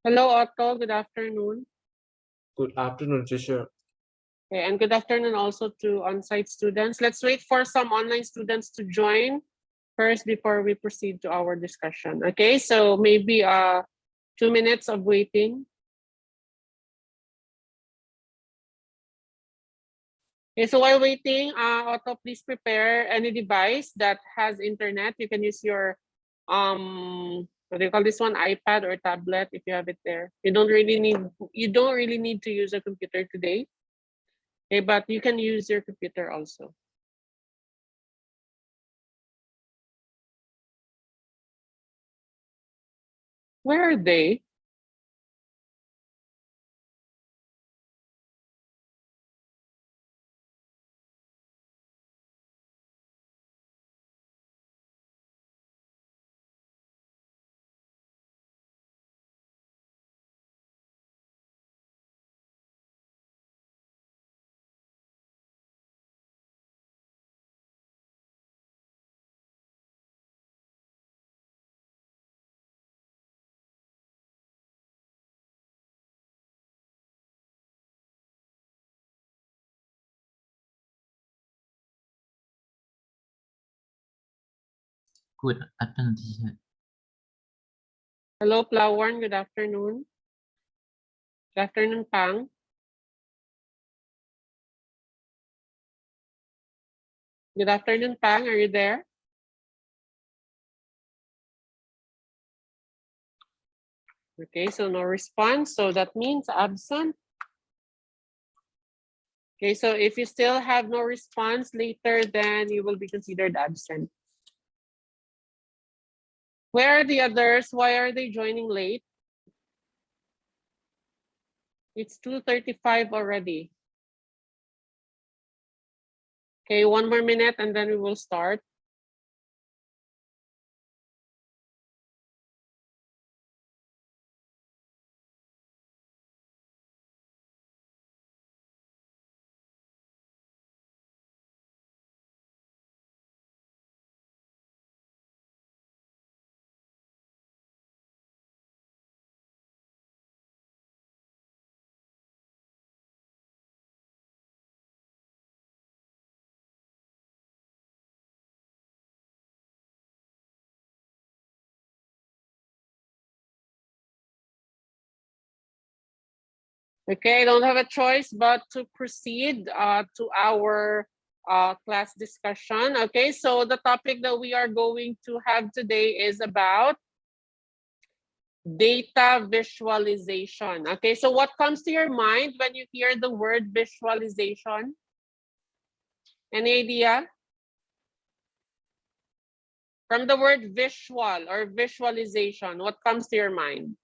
Hello, Otto. Good afternoon. Good afternoon, teacher. Okay, and good afternoon also to on-site students. Let's wait for some online students to join first before we proceed to our discussion. Okay, so maybe 2 minutes of waiting. Okay, so while waiting, Otto, please prepare any device that has internet. You can use your what do you call this one, iPad or tablet if you have it there. You don't really need to use a computer today. Okay, but you can use your computer also. Where are they? Good afternoon, teacher. Hello, Flower. Good afternoon. Good afternoon, Pang. Good afternoon, Pang. Are you there? Okay, so no response. So that means absent. Okay, so if you still have no response later, then you will be considered absent. Where are the others? Why are they joining late? It's 2:35 already. Okay, 1 more minute and then we will start. Okay, I don't have a choice but to proceed to our class discussion. Okay, so the topic that we are going to have today is about data visualization. Okay, so what comes to your mind when you hear the word visualization? Any idea? From the word visual or visualization, what comes to your mind?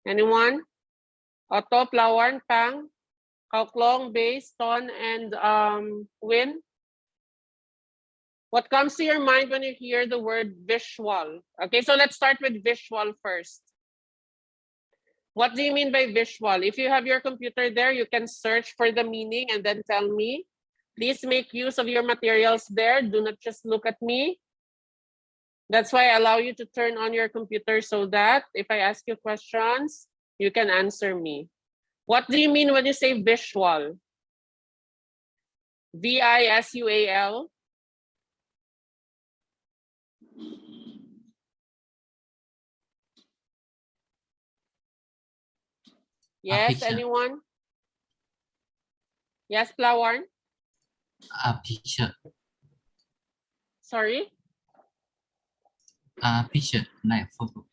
Anyone? Otto, Flower, Pang, Kauklong, Base, Ton, and Win? What comes to your mind when you hear the word visual? Okay, so let's start with visual first. What do you mean by visual? If you have your computer there, you can search for the meaning and then tell me. Please make use of your materials there. Do not just look at me. That's why I allow you to turn on your computer so that if I ask you questions, you can answer me. What do you mean when you say visual? V-I-S-U-A-L? Yes, picture. anyone? Yes, Flower? A picture. Sorry? A picture, like photo.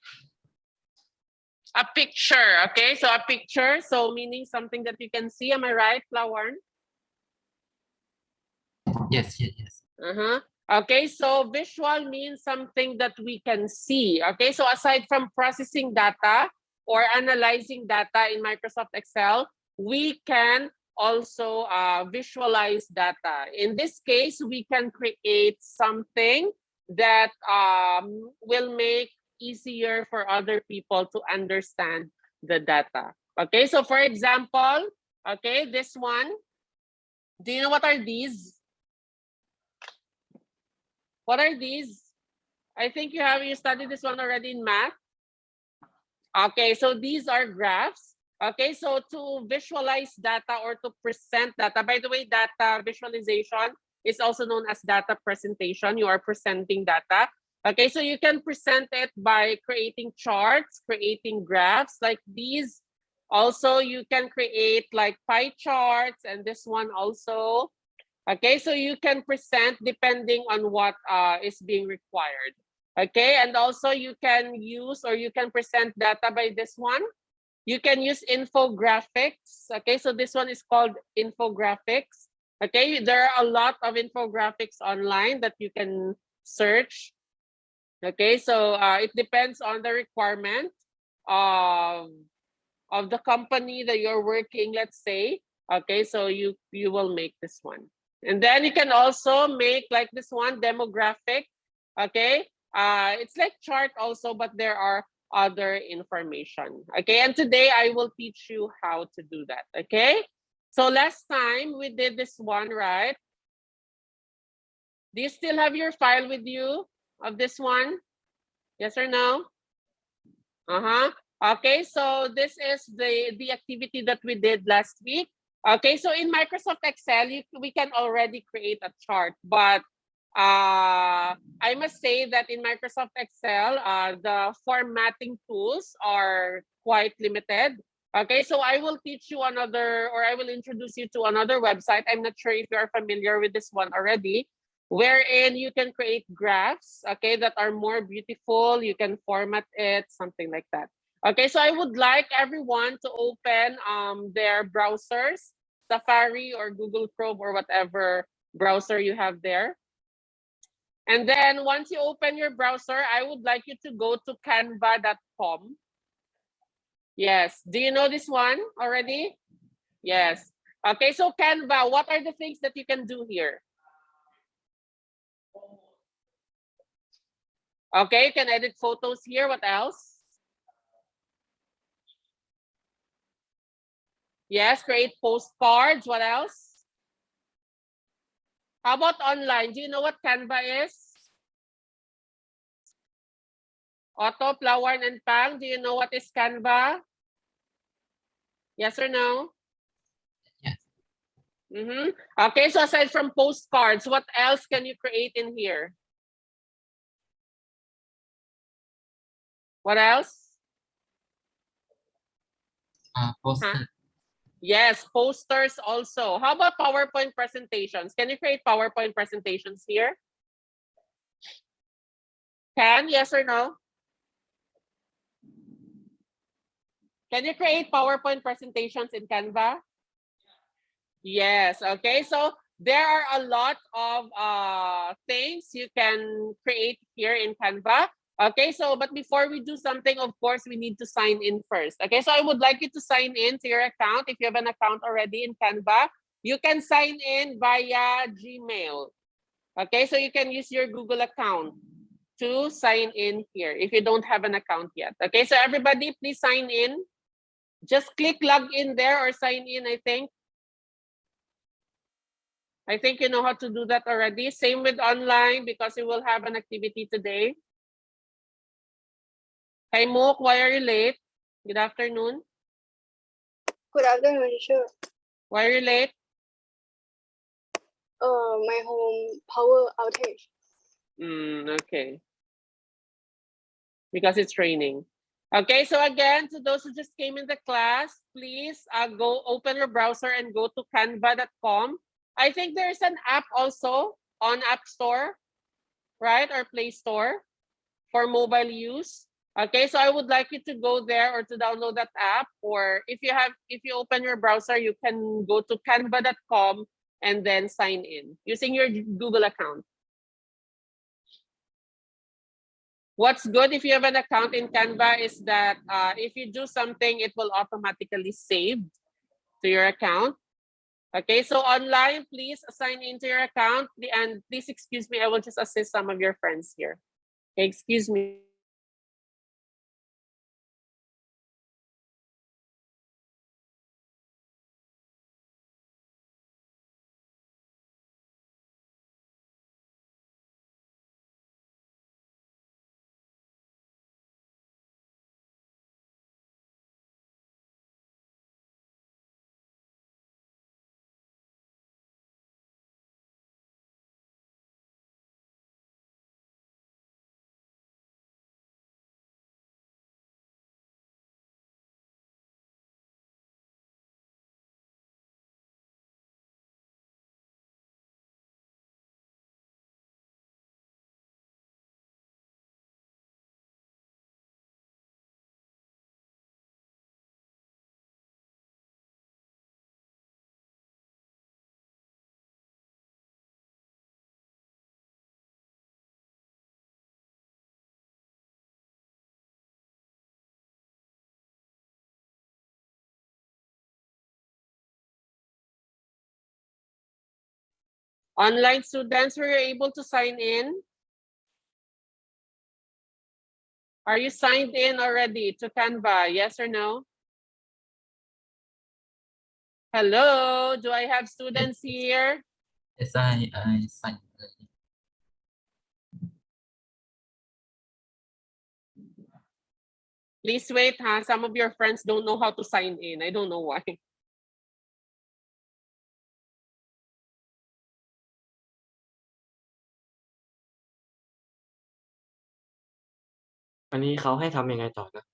A picture, okay? So a picture, so meaning something that you can see. Am I right, Flower? Yes. Uh-huh. Okay, so visual means something that we can see. Okay, so aside from processing data or analyzing data in Microsoft Excel, we can also visualize data. In this case, we can create something that will make easier for other people to understand the data. Okay, so for example, okay, this one, do you know what are these? What are these? I think you studied this one already in math. Okay, so these are graphs. Okay, so to visualize data or to present data, by the way, data visualization is also known as data presentation. You are presenting data. Okay, so you can present it by creating charts, creating graphs like these. Also, you can create like pie charts and this one also. Okay, so you can present depending on what is being required. Okay, and also you can use or you can present data by this one. You can use infographics. Okay, so this one is called infographics. Okay, there are a lot of infographics online that you can search. Okay, so it depends on the requirement of the company that you're working, let's say. Okay, so you will make this one. And then you can also make like this one, demographic. Okay, it's like chart also, but there are other information. Okay, and today I will teach you how to do that. Okay, so last time we did this one, right? Do you still have your file with you of this one? Yes or no? Uh-huh. Okay, so this is the activity that we did last week. Okay, so in Microsoft Excel, we can already create a chart, but I must say that in Microsoft Excel, the formatting tools are quite limited. Okay, so I will teach you another, or I will introduce you to another website. I'm not sure if you are familiar with this one already, wherein you can create graphs, okay, that are more beautiful. You can format it, something like that. Okay, so I would like everyone to open their browsers, Safari or Google Chrome or whatever browser you have there. And then once you open your browser, I would like you to go to canva.com. Yes, do you know this one already? Yes. Okay, so Canva, what are the things that you can do here? Okay, you can edit photos here. What else? Yes, create postcards. What else? How about online? Do you know what Canva is? Otto, Flower, and Pang, do you know what is Canva? Yes or no? Yes. Mm-hmm. Okay, so aside from postcards, what else can you create in here? What else? Poster. Yes, posters also. How about PowerPoint presentations? Can you create PowerPoint presentations here? Can, yes or no? Can you create PowerPoint presentations in Canva? Yes, okay. So there are a lot of things you can create here in Canva. Okay, so but before we do something, of course, we need to sign in first. Okay, so I would like you to sign in to your account. If you have an account already in Canva, you can sign in via Gmail. Okay, so you can use your Google account to sign in here if you don't have an account yet. Okay, so everybody, please sign in. Just click log in there or sign in, I think. I think you know how to do that already. Same with online because we will have an activity today. Hey Mook, why are you late? Good afternoon. Good afternoon, teacher. Why are you late? My home power outage. Okay. Because it's raining. Okay, so again, to those who just came in the class, please go open your browser and go to canva.com. I think there's an app also on App Store, right? Or Play Store for mobile use. Okay, so I would like you to go there or to download that app, or if you open your browser, you can go to canva.com and then sign in using your Google account. What's good if you have an account in Canva is that if you do something, it will automatically save to your account. Okay, so online, please sign into your account. And please excuse me, I will just assist some of your friends here. Okay, excuse me. Online students, were you able to sign in? Are you signed in already to Canva? Yes or no? Hello, do I have students here? Yes, I signed. Please wait, huh? Some of your friends don't know how to sign in. I don't know why. อันนี้เขาให้ทำยังไงต่อนะ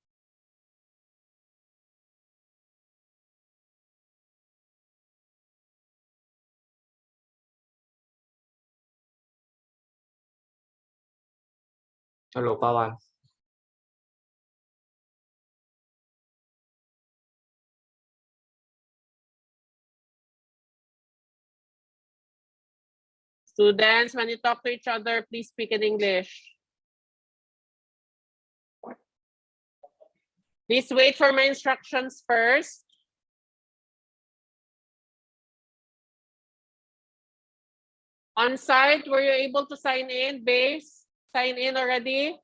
ฮัลโหลปาวัน Students, when you talk to each other, please speak in English. Please wait for my instructions first. On site, were you able to sign in, base? Sign in already?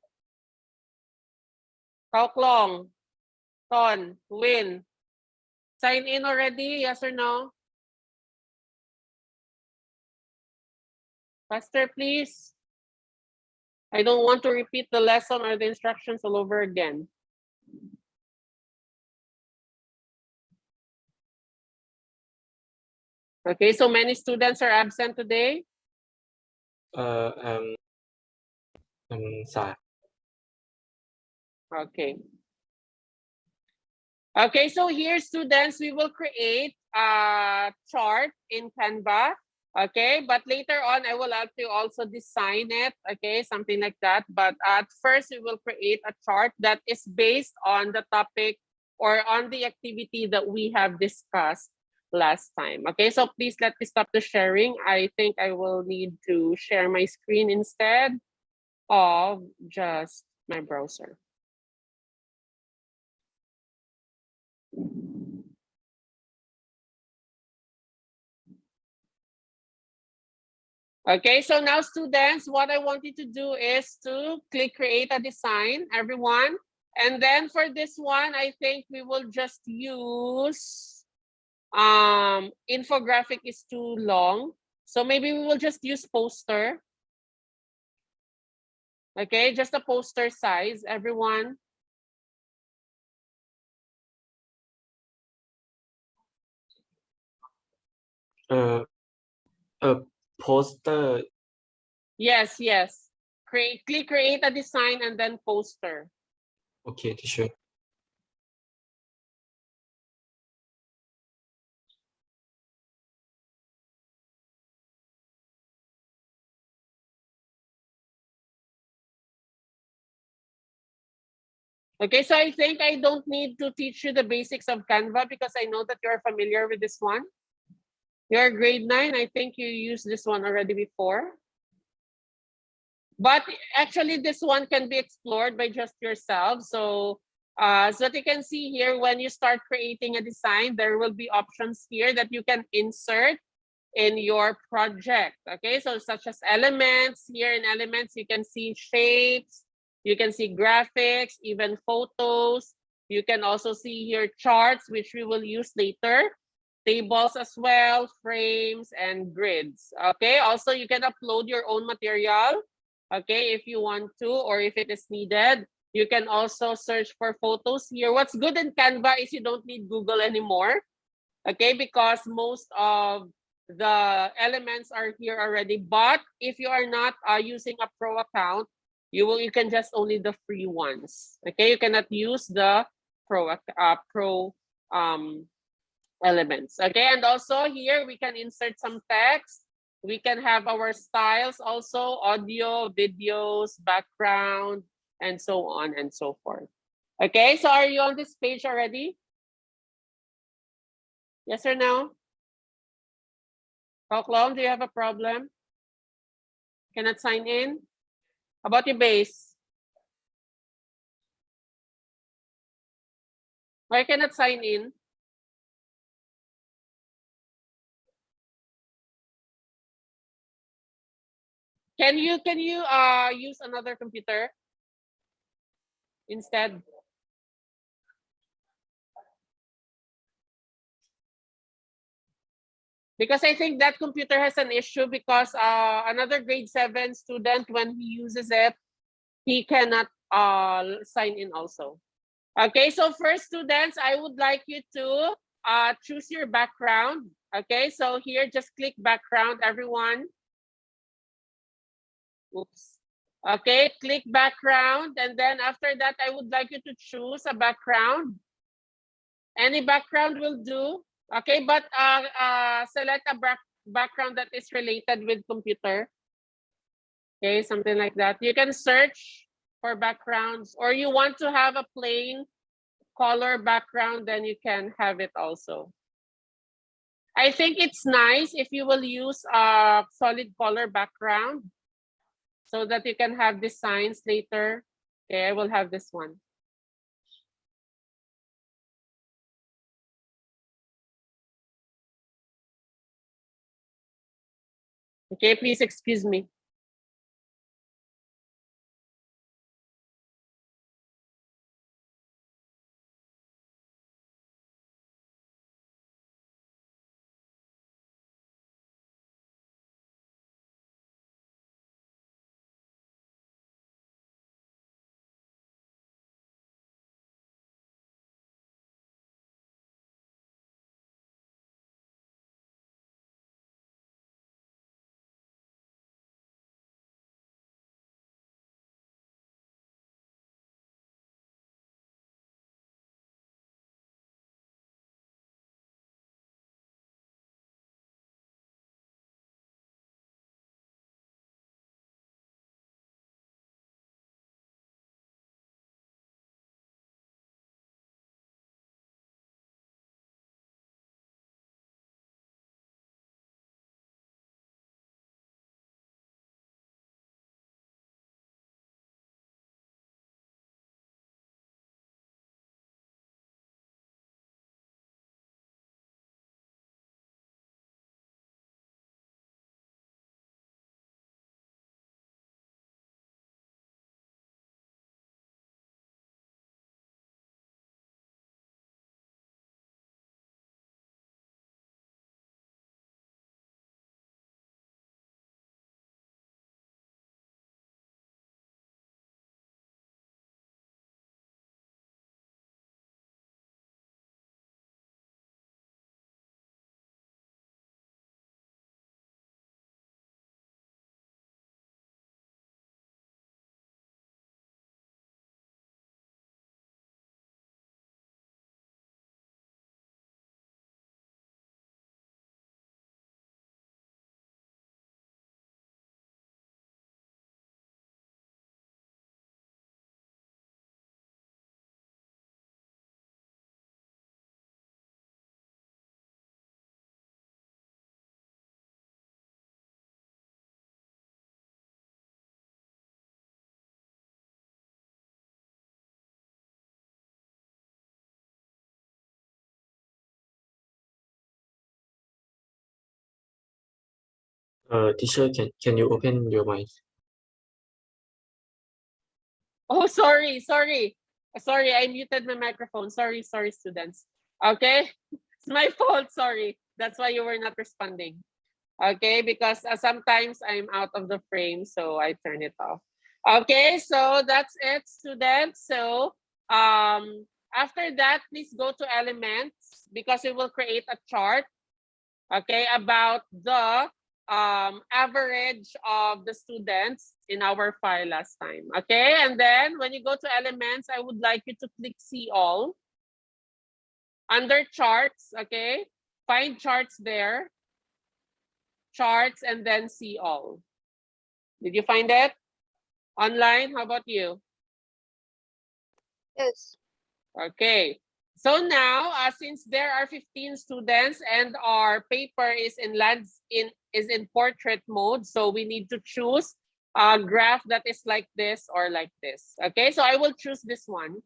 How long? Ton, Win. Sign in already, yes or no? Faster, please. I don't want to repeat the lesson or the instructions all over again. Okay, so many students are absent today. มันสาย Okay. Okay, so here, students, we will create a chart in Canva. Okay, but later on, I will have to also design it. Okay, something like that. But at first, we will create a chart that is based on the topic or on the activity that we have discussed last time. Okay, so please let me stop the sharing. I think I will need to share my screen instead of just my browser. Okay, so now students, what I want you to do is to click create a design, everyone. And then for this one, I think we will just use, infographic is too long. So maybe we will just use poster. Okay, just a poster size, everyone. poster Yes, yes. Click create a design and then poster. โอเคที่ช่วย Okay, so I think I don't need to teach you the basics of Canva because I know that you're familiar with this one. You're grade 9. I think you used this one already before. But actually, this one can be explored by just yourself. So that you can see here, when you start creating a design, there will be options here that you can insert in your project. Okay, so such as elements. Here in elements, you can see shapes, you can see graphics, even photos. You can also see here charts, which we will use later, tables as well, frames, and grids. Okay, also you can upload your own material, okay, if you want to, or if it is needed. You can also search for photos here. What's good in Canva is you don't need Google anymore, okay, because most of the elements are here already. But if you are not using a pro account, you can just only the free ones. Okay, you cannot use the pro elements. Okay, and also here we can insert some text. We can have our styles also, audio, videos, background, and so on and so forth. Okay, so are you on this page already? Yes or no? How long? Do you have a problem? Cannot sign in? How about your base? Why cannot sign in? Can you use another computer instead? Because I think that computer has an issue because another grade 7 student, when he uses it, he cannot sign in also. Okay, so first students, I would like you to choose your background. Okay, so here, just click background, everyone. Oops. Okay, click background, and then after that, I would like you to choose a background. Any background will do. Okay, but select a background that is related with computer. Okay, something like that. You can search for backgrounds, or you want to have a plain color background, then you can have it also. I think it's nice if you will use a solid color background so that you can have designs later. Okay, I will have this one. Okay, please excuse me. Teacher, can you open your mic? Oh, sorry. I muted my microphone. Sorry, students. Okay, it's my fault. Sorry. That's why you were not responding. Okay, because sometimes I'm out of the frame, so I turn it off. Okay, so that's it, students. So after that, please go to elements because we will create a chart, okay, about the average of the students in our file last time. Okay, and then when you go to elements, I would like you to click see all. Under charts, okay, find charts there. Charts and then see all. Did you find it? Online, how about you? Yes. Okay. So now, since there are 15 students and our paper is in portrait mode, so we need to choose a graph that is like this or like this. Okay, so I will choose this one.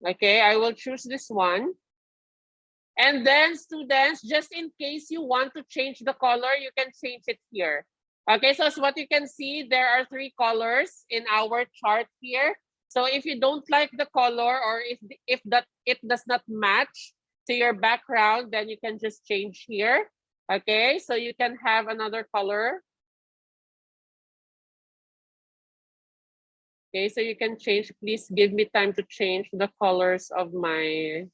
Okay, I will choose this one. And then students, just in case you want to change the color, you can change it here. Okay, so as what you can see, there are 3 colors in our chart here. So if you don't like the color, or if it does not match to your background, then you can just change here. Okay, so you can have another color. Okay, so you can change. Please give me time to change the colors of my,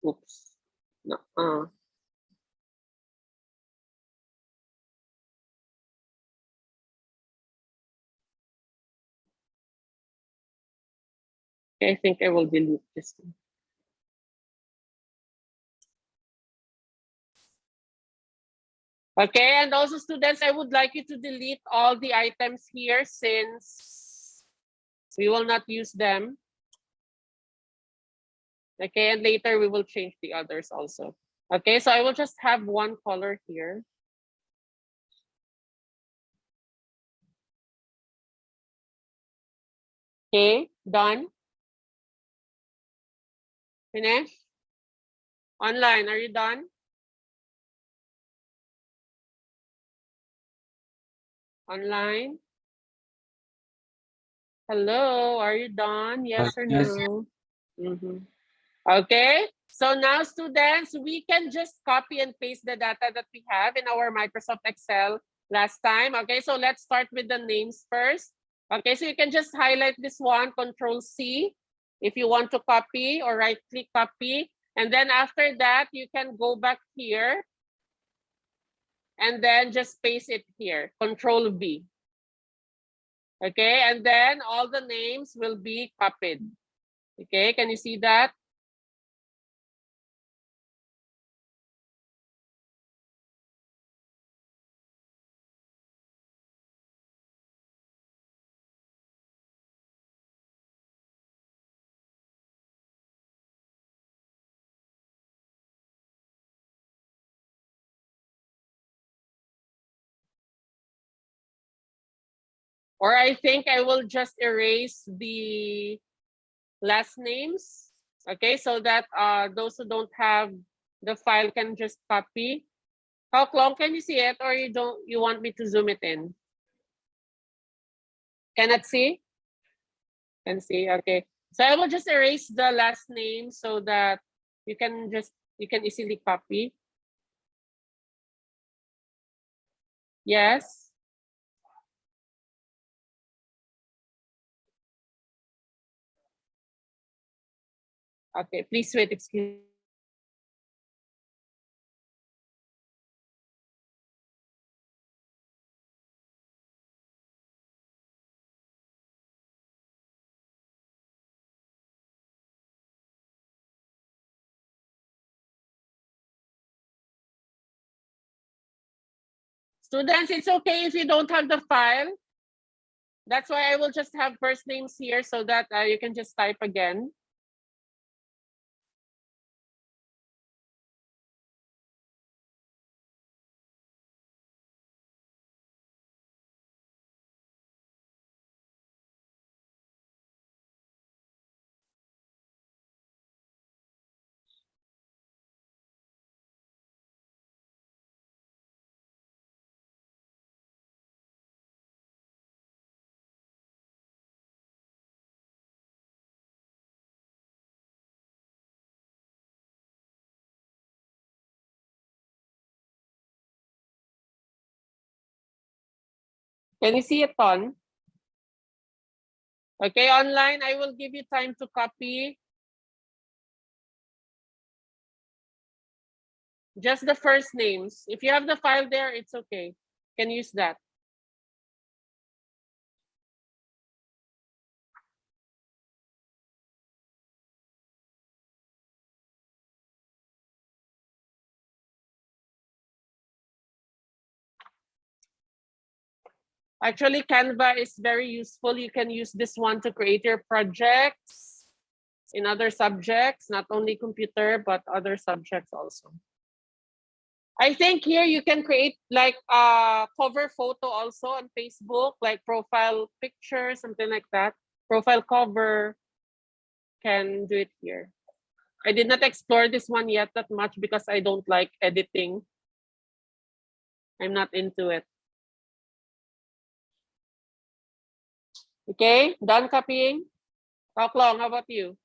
oops. No, okay, I think I will delete this one. Okay, and also students, I would like you to delete all the items here since we will not use them. Okay, and later we will change the others also. Okay, so I will just have one color here. Okay, done. Finish. Online, are you done? Online. Hello, are you done? Yes or Yes. no? Okay, so now students, we can just copy and paste the data that we have in our Microsoft Excel last time. Okay, so let's start with the names first. Okay, so you can just highlight this one, Control C, if you want to copy, or right click copy. And then after that, you can go back here and then just paste it here, Control V. Okay, and then all the names will be copied. Okay, can you see that? Or I think I will just erase the last names. Okay, so that those who don't have the file can just copy. How long can you see it, or you want me to zoom it in? Cannot see? Can see, okay. So I will just erase the last name so that you can easily copy. Yes. Okay, please wait, excuse. Students, it's okay if you don't have the file. That's why I will just have first names here so that you can just type again. Can you see it on? Okay, online, I will give you time to copy. Just the first names. If you have the file there, it's okay. You can use that. Actually, Canva is very useful. You can use this one to create your projects in other subjects, not only computer, but other subjects also. I think here you can create like a cover photo also on Facebook, like profile picture, something like that. Profile cover, can do it here. I did not explore this one yet that much because I don't like editing. I'm not into it. Okay, done copying? How long? How about you?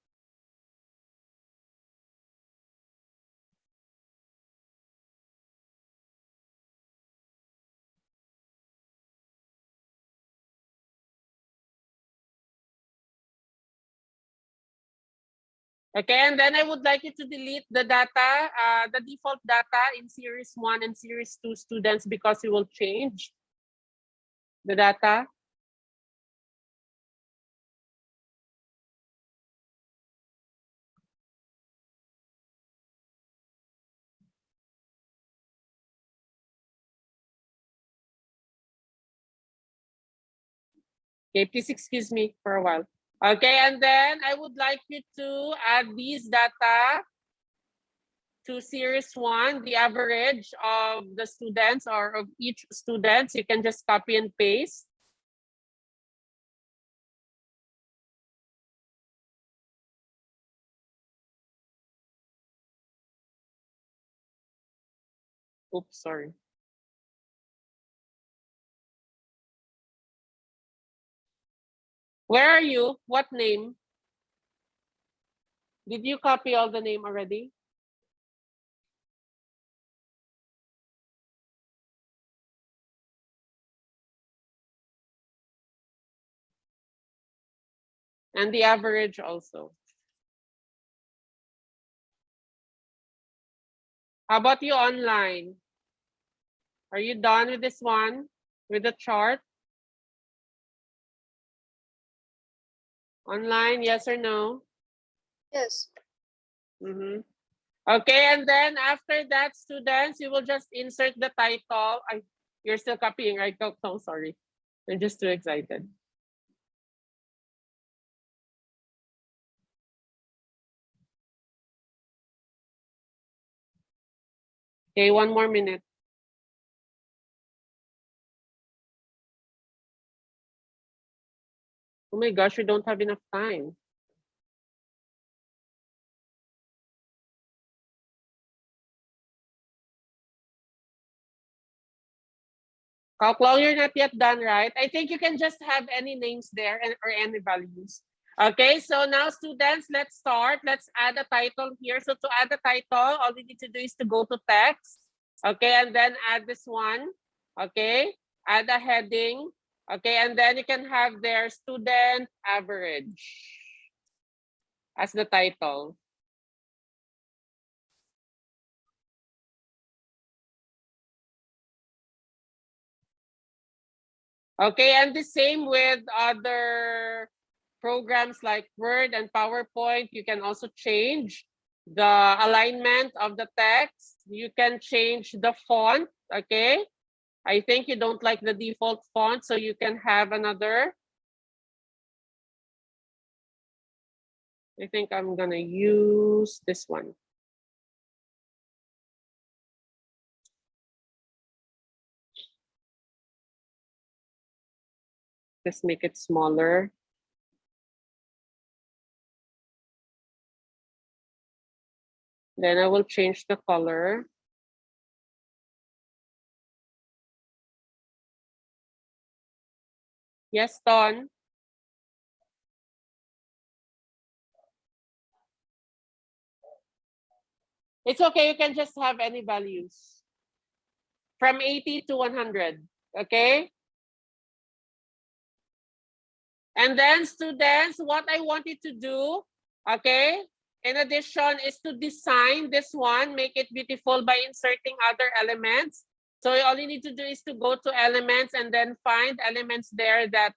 Okay, and then I would like you to delete the data, the default data in series 1 and series 2 students because you will change the data. Okay, please excuse me for a while. Okay, and then I would like you to add these data to series 1, the average of the students or of each student. You can just copy and paste. Oops, sorry. Where are you? What name? Did you copy all the name already? And the average also. How about you online? Are you done with this one? With the chart? Online, yes or no? Yes. Mm-hmm. Okay, and then after that, students, you will just insert the title. You're still copying, right? Oh, sorry. I'm just too excited. Okay, 1 more minute. Oh my gosh, we don't have enough time. Kaoklong, you're not yet done, right? I think you can just have any names there or any values. Okay, so now students, let's start. Let's add a title here. So to add a title, all we need to do is to go to text. Okay, and then add this one. Okay, add a heading. Okay, and then you can have their student average as the title. Okay, and the same with other programs like Word and PowerPoint. You can also change the alignment of the text. You can change the font, okay? I think you don't like the default font, so you can have another. I think I'm gonna use this one. Just make it smaller. Then I will change the color. Yes, Don. It's okay, you can just have any values. From 80 to 100, okay? And then students, what I want you to do, okay, in addition is to design this one, make it beautiful by inserting other elements. So all you need to do is to go to elements and then find elements there that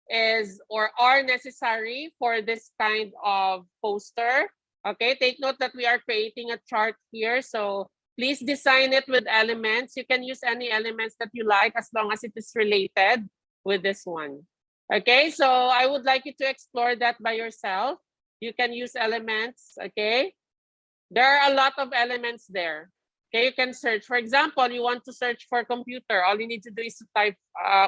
is or are necessary for this kind of poster. Okay, take note that we are creating a chart here. So please design it with elements. You can use any elements that you like as long as it is related with this one. Okay, so I would like you to explore that by yourself. You can use elements, okay? There are a lot of elements there. Okay, you can search. For example, you want to search for computer. All you need to do is to type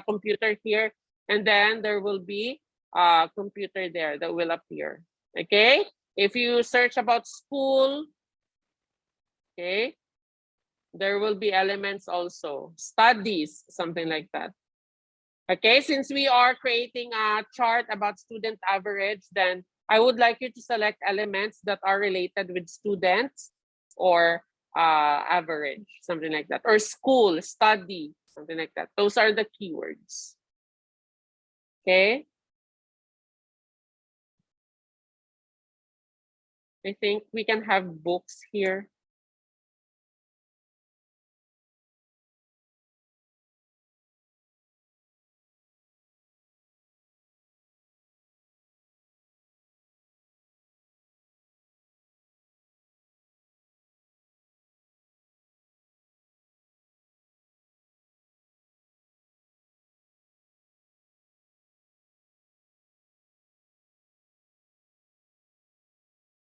computer here, and then there will be a computer there that will appear. Okay, If you search about school, okay, there will be elements also. Studies, something like that. Okay, since we are creating a chart about student average, then I would like you to select elements that are related with students or average, something like that, or school, study, something like that. Those are the keywords. Okay. I think we can have books here.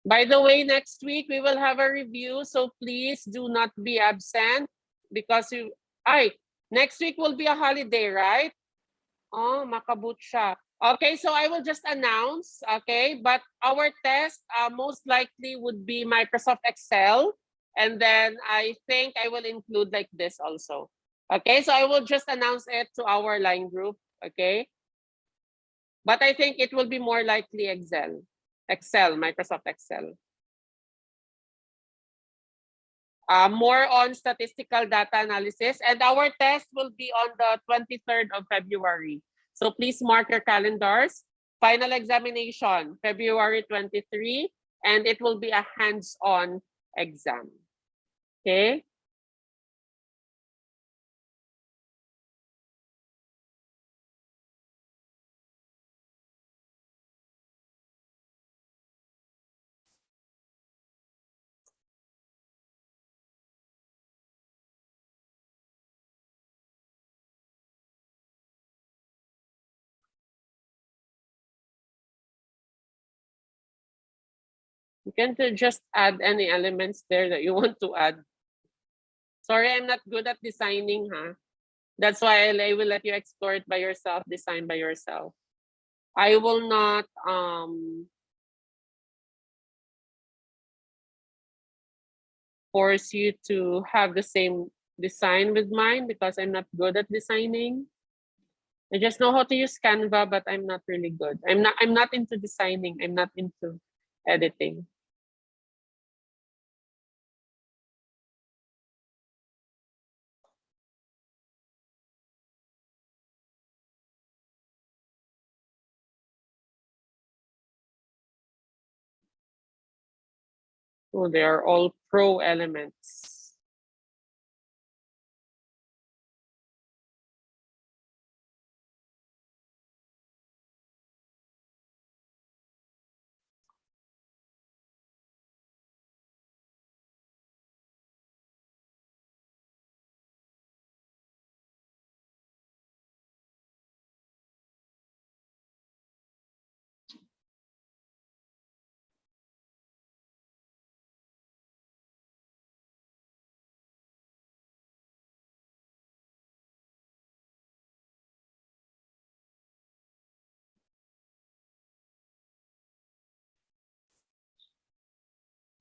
By the way, next week we will have a review, so please do not be absent because next week will be a holiday, right? Oh, makabut siya. Okay, so I will just announce, okay? But our test most likely would be Microsoft Excel. And then I think I will include like this also. Okay, so I will just announce it to our line group, okay? But I think it will be more likely Excel, Microsoft Excel. More on statistical data analysis. And our test will be on the 23rd of February. So please mark your calendars. Final examination, February 23, and it will be a hands-on exam. Okay? You can just add any elements there that you want to add. Sorry, I'm not good at designing, huh? That's why I will let you explore it by yourself, design by yourself. I will not force you to have the same design with mine because I'm not good at designing. I just know how to use Canva, but I'm not really good. I'm not into designing. I'm not into editing. So they are all pro elements.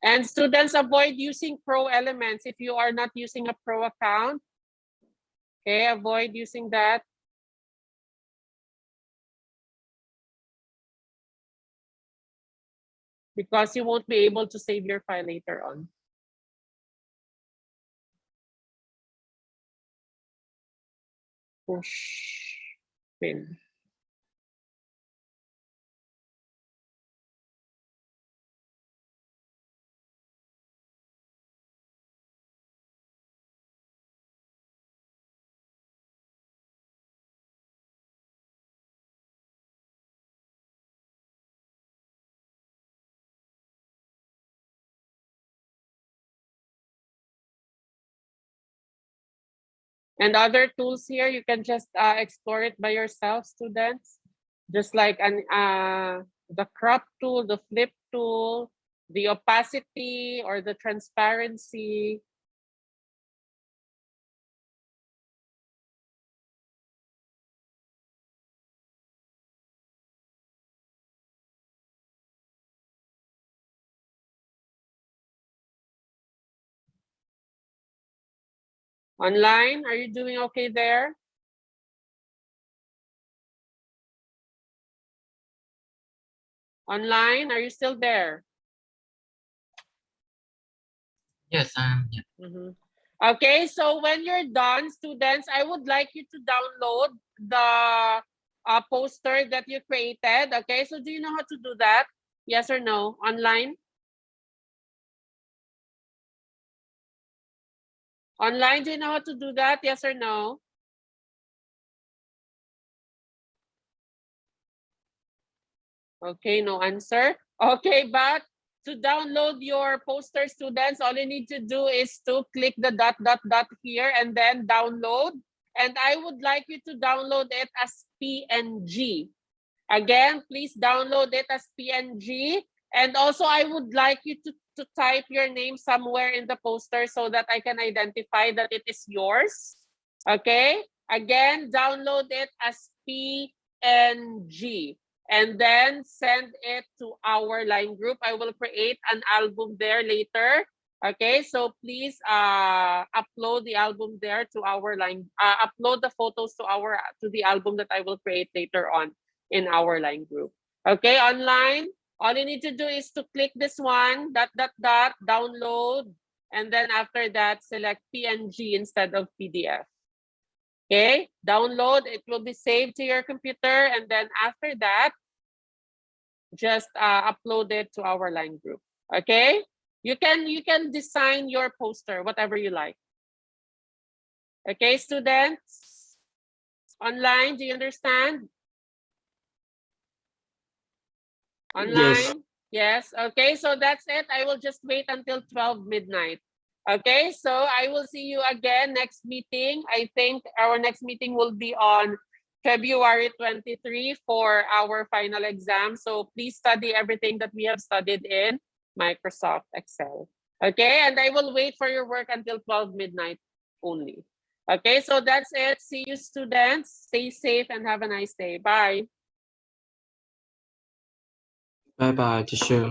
And students, avoid using pro elements if you are not using a pro account. Okay, avoid using that. Because you won't be able to save your file later on. Push pin. And other tools here, you can just explore it by yourself, students. Just like the crop tool, the flip tool, the opacity or the transparency. Online, are you doing okay there? Online, are you still there? Yes, I'm here. Mhm. Okay, so when you're done, students, I would like you to download the poster that you created. Okay, so do you know how to do that? Yes or no? Online? Online, do you know how to do that? Yes or no? Okay, no answer. Okay, but to download your poster, students, all you need to do is to click the dot, dot, dot here and then download. And I would like you to download it as PNG. Again, please download it as PNG. And also, I would like you to type your name somewhere in the poster so that I can identify that it is yours. Okay? Again, download it as PNG. And then send it to our line group. I will create an album there later. Okay, so please upload the album there to our line. Upload the photos to the album that I will create later on in our line group. Okay, online, all you need to do is to click this one, dot, dot, dot, download, and then after that, select PNG instead of PDF. Okay, download, it will be saved to your computer, and then after that, just upload it to our line group. Okay, you can design your poster, whatever you like. Okay, students, online, do you understand? Online? Yes. Okay, so that's it. I will just wait until 12 midnight. Okay, so I will see you again next meeting. I think our next meeting will be on February 23 for our final exam. So please study everything that we have studied in Microsoft Excel. Okay, and I will wait for your work until 12 midnight only. Okay, so that's it. See you, students. Stay safe and have a nice day. Bye. Bye bye, teacher.